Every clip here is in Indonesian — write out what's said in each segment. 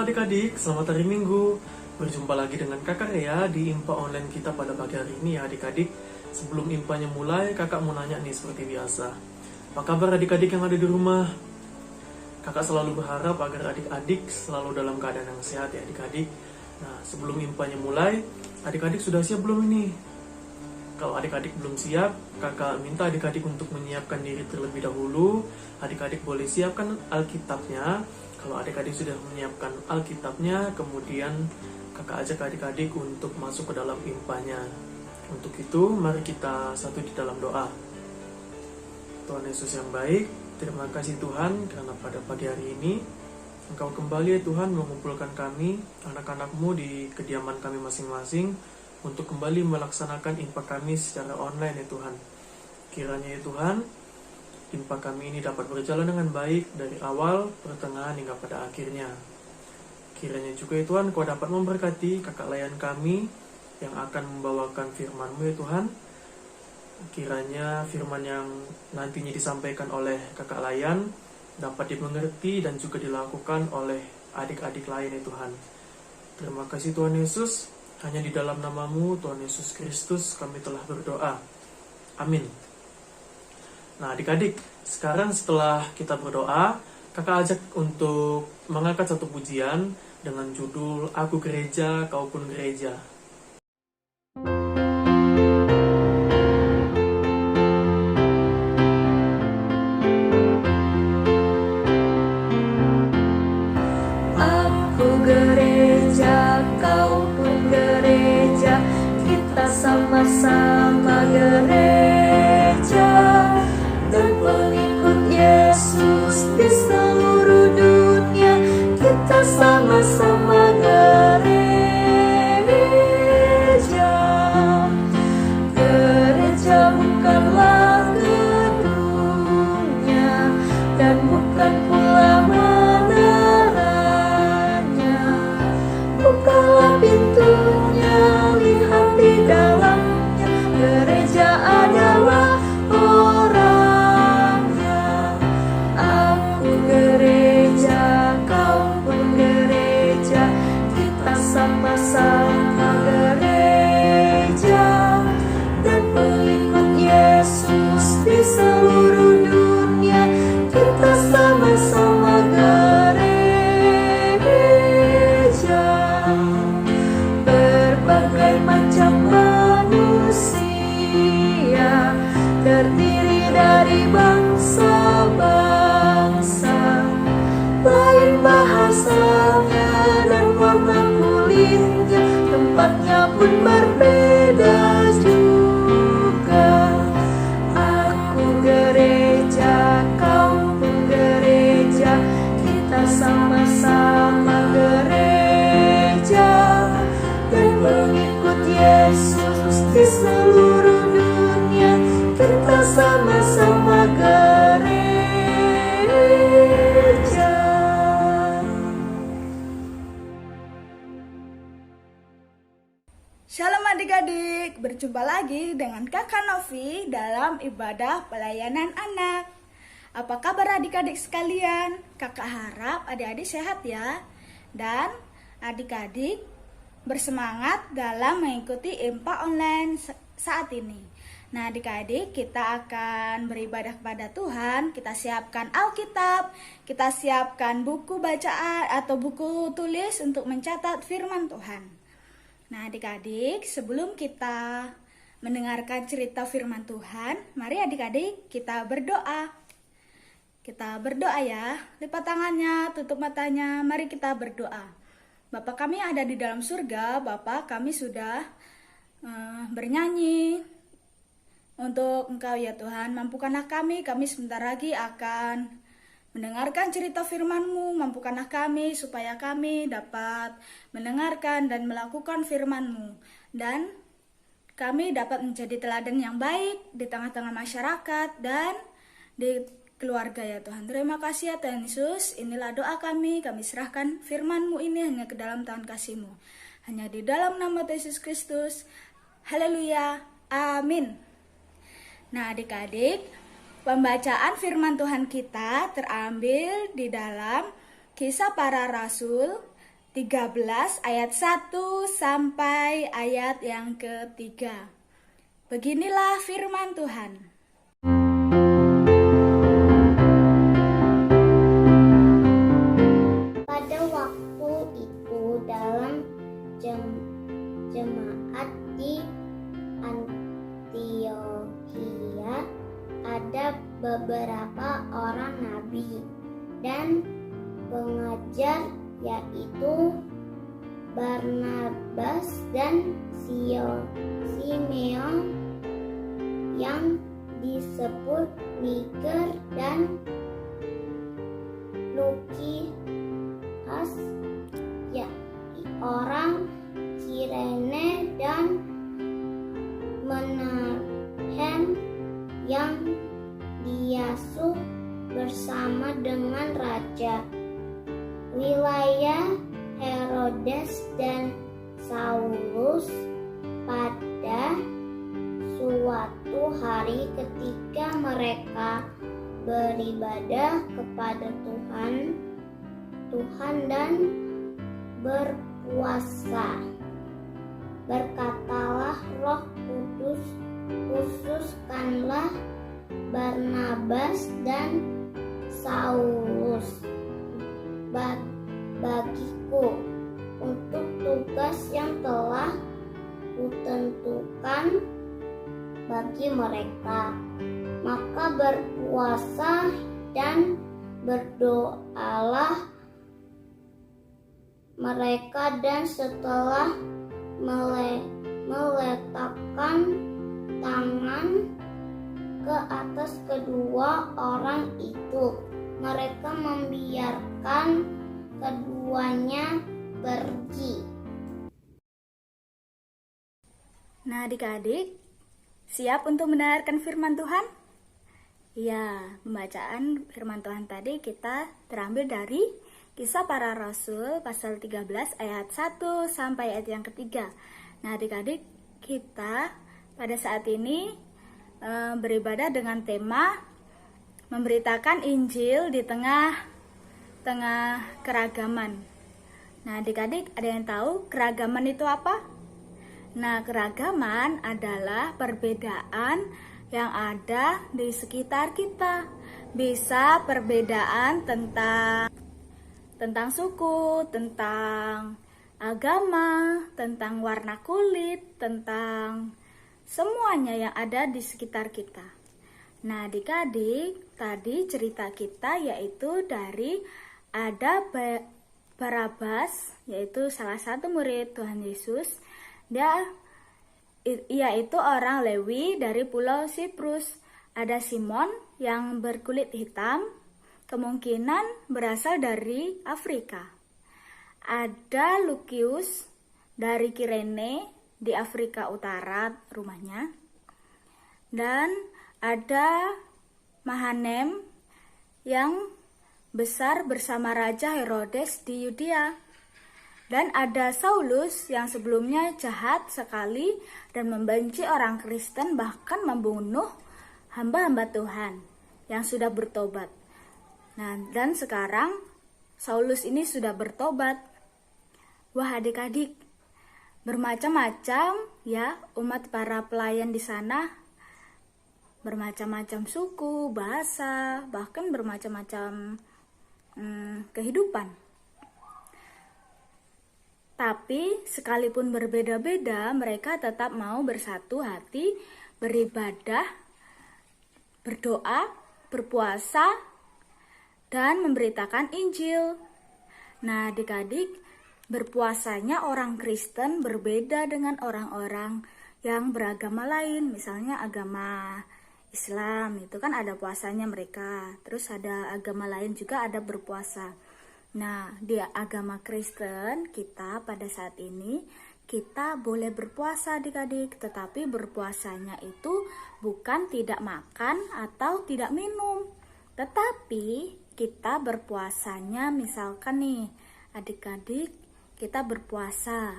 adik-adik, selamat hari Minggu. Berjumpa lagi dengan kakak Rea di IMPA online kita pada pagi hari ini ya adik-adik. Sebelum IMPA-nya mulai, kakak mau nanya nih seperti biasa. Apa kabar adik-adik yang ada di rumah? Kakak selalu berharap agar adik-adik selalu dalam keadaan yang sehat ya adik-adik. Nah, sebelum IMPA-nya mulai, adik-adik sudah siap belum ini? Kalau adik-adik belum siap, kakak minta adik-adik untuk menyiapkan diri terlebih dahulu. Adik-adik boleh siapkan Alkitabnya. Kalau adik-adik sudah menyiapkan Alkitabnya, kemudian kakak ajak adik-adik untuk masuk ke dalam IMPA-nya. Untuk itu, mari kita satu di dalam doa. Tuhan Yesus yang baik, terima kasih Tuhan karena pada pagi hari ini Engkau kembali ya Tuhan mengumpulkan kami, anak-anak-Mu di kediaman kami masing-masing untuk kembali melaksanakan IMPA kami secara online ya Tuhan. Kiranya ya Tuhan, IMPA kami ini dapat berjalan dengan baik dari awal, pertengahan hingga pada akhirnya. Kiranya juga ya Tuhan, Kau dapat memberkati kakak layan kami yang akan membawakan firman-Mu ya Tuhan. Kiranya firman yang nantinya disampaikan oleh kakak layan dapat dimengerti dan juga dilakukan oleh adik-adik lain ya Tuhan. Terima kasih Tuhan Yesus, hanya di dalam nama-Mu Tuhan Yesus Kristus kami telah berdoa. Amin. Nah adik-adik, sekarang setelah kita berdoa, kakak ajak untuk mengangkat satu pujian dengan judul Aku Gereja, Kau Pun Gereja. Aku gereja, kau pun gereja, kita sama-sama gereja, dan pengikut Yesus di seluruh dunia, kita sama-sama gereja. Gereja bukanlah gedungnya, dan bukan pula menaranya. Bukalah pintunya, lihat di dalamnya, gereja adalah orangnya. Aku gereja, kau pun gereja, kita sama-sama gereja, dan pengikut Yesus di seluruh dunia, kita sama-sama gereja. Berbagai macam manusia, terdiri dari bangsa-bangsa, lain bahasanya dan warna kulitnya, tempatnya pun berbeda juga. Aku gereja, kau pun gereja, kita sama-sama gereja, dan mengikut Yesus di seluruh dunia, kita sama-sama gereja. Shalom adik-adik, berjumpa lagi dengan Kakak Novi dalam ibadah pelayanan anak. Apa kabar adik-adik sekalian? Kakak harap adik-adik sehat ya. Dan adik-adik bersemangat dalam mengikuti IMPA online saat ini. Nah adik-adik, kita akan beribadah kepada Tuhan. Kita siapkan Alkitab, kita siapkan buku bacaan atau buku tulis untuk mencatat firman Tuhan. Nah adik-adik, sebelum kita mendengarkan cerita firman Tuhan, mari adik-adik kita berdoa. Kita berdoa ya, lipat tangannya, tutup matanya, mari kita berdoa. Bapa kami yang ada di dalam surga, Bapa kami sudah bernyanyi untuk Engkau ya Tuhan. Mampukanlah kami sebentar lagi akan mendengarkan cerita firman-Mu, mampukanlah kami supaya kami dapat mendengarkan dan melakukan firman-Mu. Dan kami dapat menjadi teladan yang baik di tengah-tengah masyarakat dan di keluarga ya Tuhan. Terima kasih ya Tuhan Yesus, inilah doa kami serahkan firman-Mu ini hanya ke dalam tangan kasih-Mu. Hanya di dalam nama Yesus Kristus, haleluya, amin. Nah adik-adik, pembacaan firman Tuhan kita terambil di dalam Kisah Para Rasul 13 ayat 1 sampai ayat yang ketiga. Beginilah firman Tuhan. Pada waktu itu dalam jemaat di Antiokhia ada beberapa orang nabi dan pengajar, yaitu Barnabas dan Simeon yang disebut Niger dan Lukias, ya, orang Kirene dan Menahem yang diasuh bersama dengan raja. Wilayah Herodes dan Saulus. Pada suatu hari ketika mereka beribadah kepada Tuhan dan berpuasa, berkatalah Roh Kudus, khususkanlah Barnabas dan Saulus bagiku untuk tugas yang telah kutentukan bagi mereka. Maka berpuasa dan berdoalah mereka, dan setelah meletakkan tangan ke atas kedua orang itu, mereka membiarkan keduanya pergi. Nah, adik-adik, siap untuk mendengarkan firman Tuhan? Ya, pembacaan firman Tuhan tadi kita terambil dari Kisah Para Rasul pasal 13 ayat 1 sampai ayat yang ketiga. Nah, adik-adik, kita pada saat ini beribadah dengan tema memberitakan Injil di tengah keragaman. Nah, adik-adik, ada yang tahu keragaman itu apa? Nah, keragaman adalah perbedaan yang ada di sekitar kita. Bisa perbedaan tentang suku, tentang agama, tentang warna kulit, tentang semuanya yang ada di sekitar kita. Nah, adik-adik, tadi cerita kita yaitu dari ada Barabas, yaitu salah satu murid Tuhan Yesus. Ia itu orang Lewi dari Pulau Siprus. Ada Simon yang berkulit hitam, kemungkinan berasal dari Afrika. Ada Lukius dari Kirene di Afrika Utara rumahnya. Dan ada Mahanem yang besar bersama Raja Herodes di Yudea. Dan ada Saulus yang sebelumnya jahat sekali dan membenci orang Kristen, bahkan membunuh hamba-hamba Tuhan yang sudah bertobat. Nah, dan sekarang Saulus ini sudah bertobat. Wah, adik-adik, bermacam-macam ya umat para pelayan di sana. Bermacam-macam suku, bahasa, bahkan bermacam-macam kehidupan. Tapi sekalipun berbeda-beda, mereka tetap mau bersatu hati, beribadah, berdoa, berpuasa, dan memberitakan Injil. Nah, adik-adik, berpuasanya orang Kristen berbeda dengan orang-orang yang beragama lain. Misalnya agama Islam, itu kan ada puasanya mereka. Terus ada agama lain juga ada berpuasa. Nah, di agama Kristen kita pada saat ini kita boleh berpuasa adik-adik, tetapi berpuasanya itu bukan tidak makan atau tidak minum, tetapi kita berpuasanya misalkan nih adik-adik, kita berpuasa.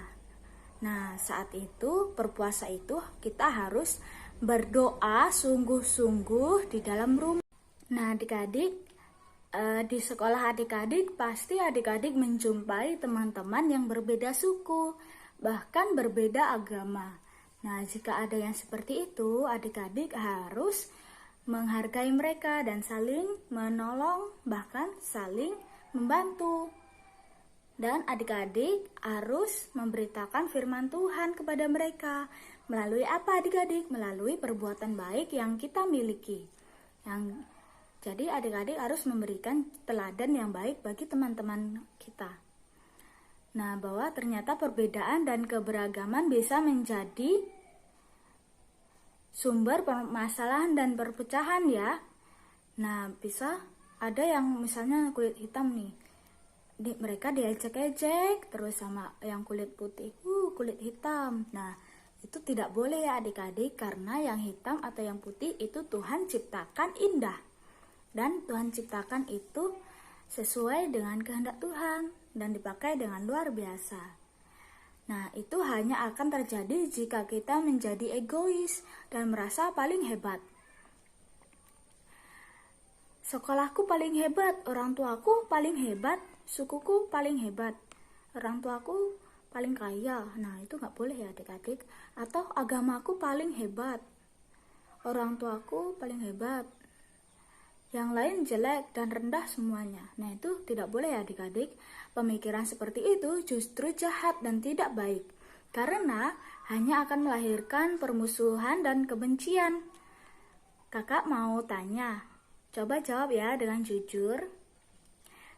Nah, saat itu berpuasa itu kita harus berdoa sungguh-sungguh di dalam rumah. Nah, adik-adik, Di sekolah adik-adik, pasti adik-adik menjumpai teman-teman yang berbeda suku, bahkan berbeda agama. Nah, jika ada yang seperti itu, adik-adik harus menghargai mereka dan saling menolong, bahkan saling membantu. Dan adik-adik harus memberitakan firman Tuhan kepada mereka. Melalui apa adik-adik? Melalui perbuatan baik yang kita miliki. Jadi adik-adik harus memberikan teladan yang baik bagi teman-teman kita. Nah, bahwa ternyata perbedaan dan keberagaman bisa menjadi sumber permasalahan dan perpecahan ya. Nah, bisa ada yang misalnya kulit hitam nih. Mereka diejek-ejek terus sama yang kulit putih. Kulit hitam. Nah, itu tidak boleh ya adik-adik, karena yang hitam atau yang putih itu Tuhan ciptakan indah. Dan Tuhan ciptakan itu sesuai dengan kehendak Tuhan dan dipakai dengan luar biasa. Nah, itu hanya akan terjadi jika kita menjadi egois dan merasa paling hebat. Sekolahku paling hebat, orang tuaku paling hebat, sukuku paling hebat, orang tuaku paling kaya. Nah, itu nggak boleh ya adik-adik. Atau agamaku paling hebat, orang tuaku paling hebat, yang lain jelek dan rendah semuanya. Nah, itu tidak boleh ya adik-adik. Pemikiran seperti itu justru jahat dan tidak baik, karena hanya akan melahirkan permusuhan dan kebencian. Kakak mau tanya, coba jawab ya dengan jujur.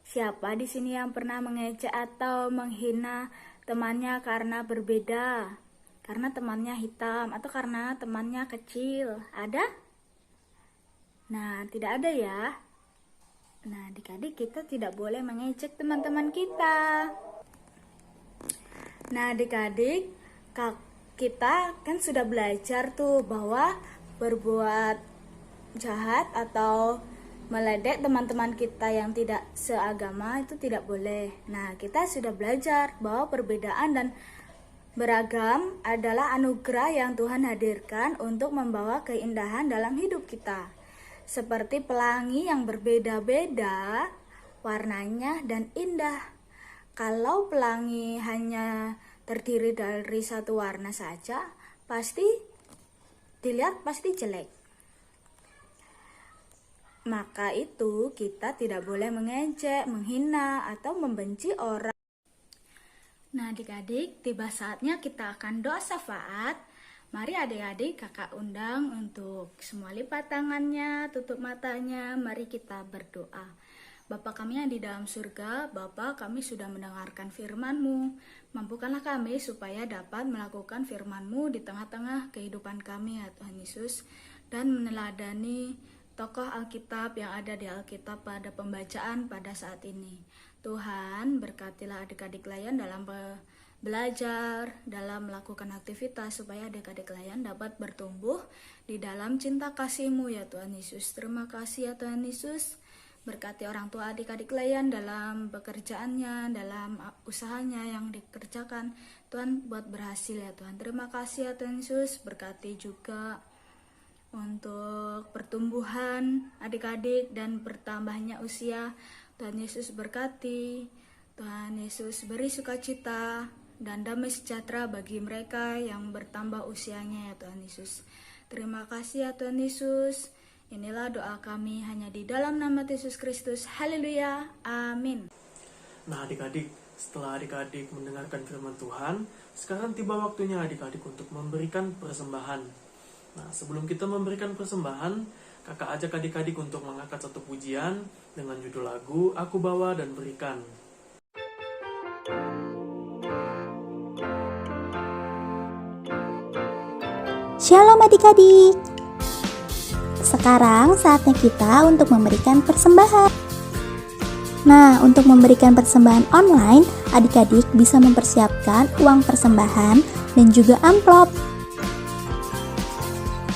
Siapa di sini yang pernah mengejek atau menghina temannya karena berbeda? Karena temannya hitam atau karena temannya kecil? Ada? Nah, tidak ada ya. Nah, adik-adik, kita tidak boleh mengejek teman-teman kita. Nah, adik-adik, kita kan sudah belajar tuh bahwa berbuat jahat atau meledek teman-teman kita yang tidak seagama itu tidak boleh. Nah, kita sudah belajar bahwa perbedaan dan beragam adalah anugerah yang Tuhan hadirkan untuk membawa keindahan dalam hidup kita. Seperti pelangi yang berbeda-beda warnanya dan indah. Kalau pelangi hanya terdiri dari satu warna saja, pasti dilihat pasti jelek. Maka itu kita tidak boleh mengejek, menghina, atau membenci orang. Nah, adik-adik, tiba saatnya kita akan doa syafaat. Mari adik-adik, kakak undang untuk semua lipat tangannya, tutup matanya, mari kita berdoa. Bapa kami yang di dalam surga, Bapa, kami sudah mendengarkan firman-Mu. Mampukanlah kami supaya dapat melakukan firman-Mu di tengah-tengah kehidupan kami ya Tuhan Yesus, dan meneladani tokoh Alkitab yang ada di Alkitab pada pembacaan pada saat ini. Tuhan, berkatilah adik-adik layan dalam belajar, dalam melakukan aktivitas, supaya adik-adik layan dapat bertumbuh di dalam cinta kasih-Mu ya Tuhan Yesus. Terima kasih ya Tuhan Yesus. Berkati orang tua adik-adik layan dalam pekerjaannya, dalam usahanya yang dikerjakan. Tuhan buat berhasil ya Tuhan. Terima kasih ya Tuhan Yesus. Berkati juga untuk pertumbuhan adik-adik dan bertambahnya usia. Tuhan Yesus berkati. Tuhan Yesus beri sukacita dan damai sejahtera bagi mereka yang bertambah usianya ya Tuhan Yesus. Terima kasih ya Tuhan Yesus. Inilah doa kami hanya di dalam nama Yesus Kristus. Haleluya. Amin. Nah adik-adik, setelah adik-adik mendengarkan firman Tuhan, sekarang tiba waktunya adik-adik untuk memberikan persembahan. Nah, sebelum kita memberikan persembahan, kakak ajak adik-adik untuk mengangkat satu pujian dengan judul lagu Aku Bawa dan Berikan. Shalom adik-adik. Sekarang saatnya kita untuk memberikan persembahan. Nah, untuk memberikan persembahan online, adik-adik bisa mempersiapkan uang persembahan dan juga amplop.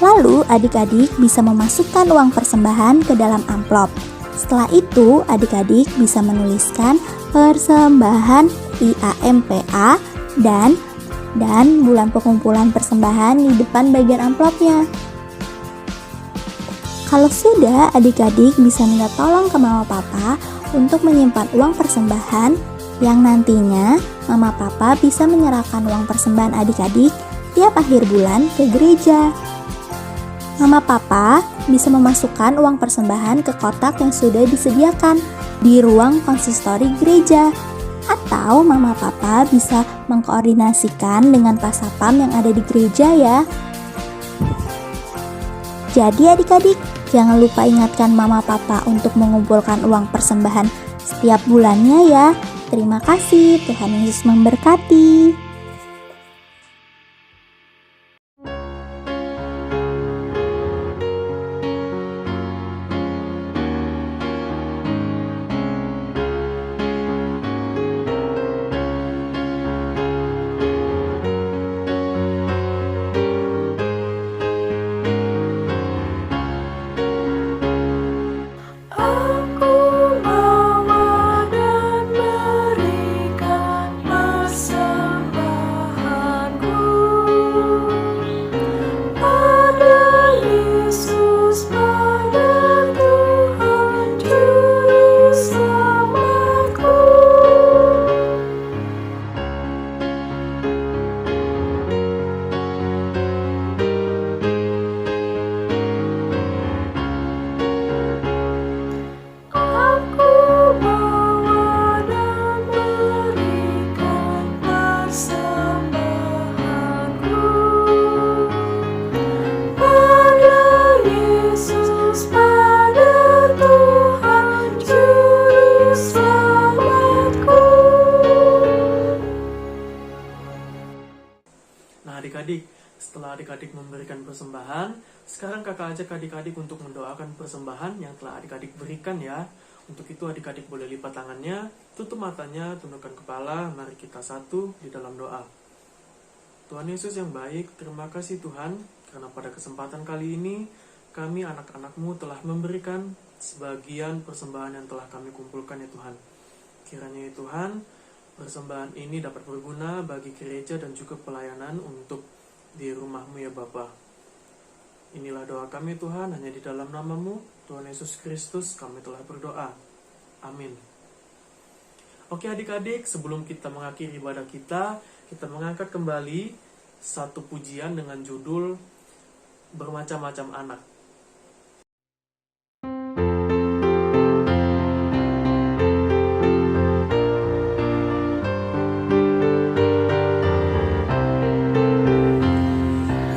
Lalu, adik-adik bisa memasukkan uang persembahan ke dalam amplop. Setelah itu, adik-adik bisa menuliskan persembahan IAMPA dan bulan pengumpulan persembahan di depan bagian amplopnya. Kalau sudah, adik-adik bisa minta tolong ke mama papa untuk menyimpan uang persembahan yang nantinya mama papa bisa menyerahkan uang persembahan adik-adik tiap akhir bulan ke gereja. Mama papa bisa memasukkan uang persembahan ke kotak yang sudah disediakan di ruang konsistori gereja. Atau mama papa bisa mengkoordinasikan dengan pasapam yang ada di gereja ya. Jadi adik-adik, jangan lupa ingatkan mama papa untuk mengumpulkan uang persembahan setiap bulannya ya. Terima kasih, Tuhan Yesus memberkati. Aku bawa dan berikan persembahanku pada Yesus, pada Tuhan Juru Selamatku. Aku bawa dan berikan persembahanku pada Yesus, pada Tuhan Juru Selamatku. Nah adik-adik, setelah adik-adik memberikan persembahan, sekarang kakak ajak adik-adik untuk mendoakan persembahan yang telah adik-adik berikan ya. Untuk itu adik-adik boleh lipat tangannya, tutup matanya, tundukkan kepala, mari kita satu di dalam doa. Tuhan Yesus yang baik, terima kasih Tuhan, karena pada kesempatan kali ini, kami anak-anak-Mu telah memberikan sebagian persembahan yang telah kami kumpulkan ya Tuhan. Kiranya ya Tuhan, persembahan ini dapat berguna bagi gereja dan juga pelayanan untuk di rumah-Mu ya Bapa. Inilah doa kami Tuhan, hanya di dalam nama-Mu, Tuhan Yesus Kristus, kami telah berdoa. Amin. Oke adik-adik, sebelum kita mengakhiri ibadah kita mengangkat kembali satu pujian dengan judul Bermacam-macam Anak.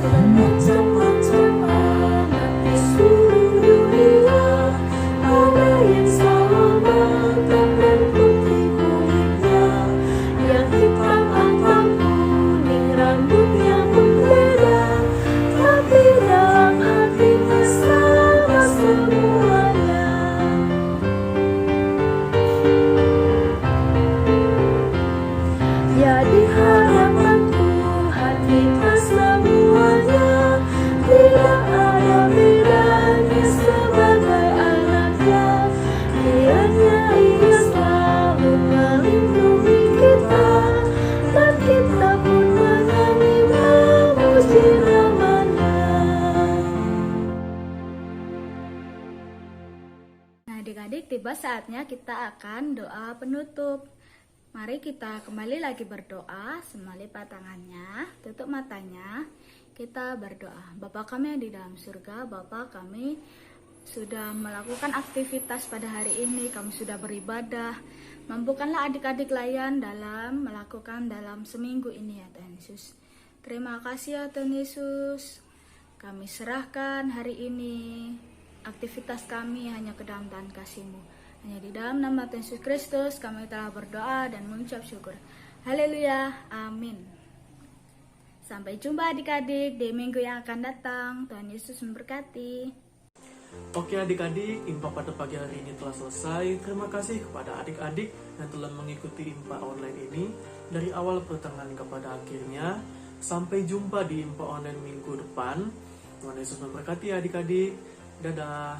Bermacam-macam anak di seluruh dunia, ada yang sama matang dan putih kulitnya, yang hitam atau kuning rambutnya pun beda, tapi dalam hatinya sama semuanya. Ya di hadapan Tuhan kita semuanya tidak ada bedanya sebagai anaknya. Kiranya Ia selalu melindungi kita, dan kita pun menyanyi memuji nama-Nya. Nah, adik-adik, tiba saatnya kita akan doa penutup. Mari kita kembali lagi berdoa, semua lipat tangannya, tutup matanya. Kita berdoa. Bapa kami yang di dalam surga, Bapa kami sudah melakukan aktivitas pada hari ini, kami sudah beribadah. Mampukanlah adik-adik layan dalam melakukan dalam seminggu ini ya Tuhan Yesus. Terima kasih ya Tuhan Yesus. Kami serahkan hari ini aktivitas kami hanya ke dalam tangan kasih-Mu. Hanya di dalam nama Tuhan Yesus Kristus kami telah berdoa dan mengucap syukur. Haleluya, amin. Sampai jumpa adik-adik di minggu yang akan datang. Tuhan Yesus memberkati. Oke adik-adik, Impa pada pagi hari ini telah selesai. Terima kasih kepada adik-adik yang telah mengikuti Impa online ini dari awal pertengahan kepada akhirnya. Sampai jumpa di Impa online minggu depan. Tuhan Yesus memberkati adik-adik. Dadah.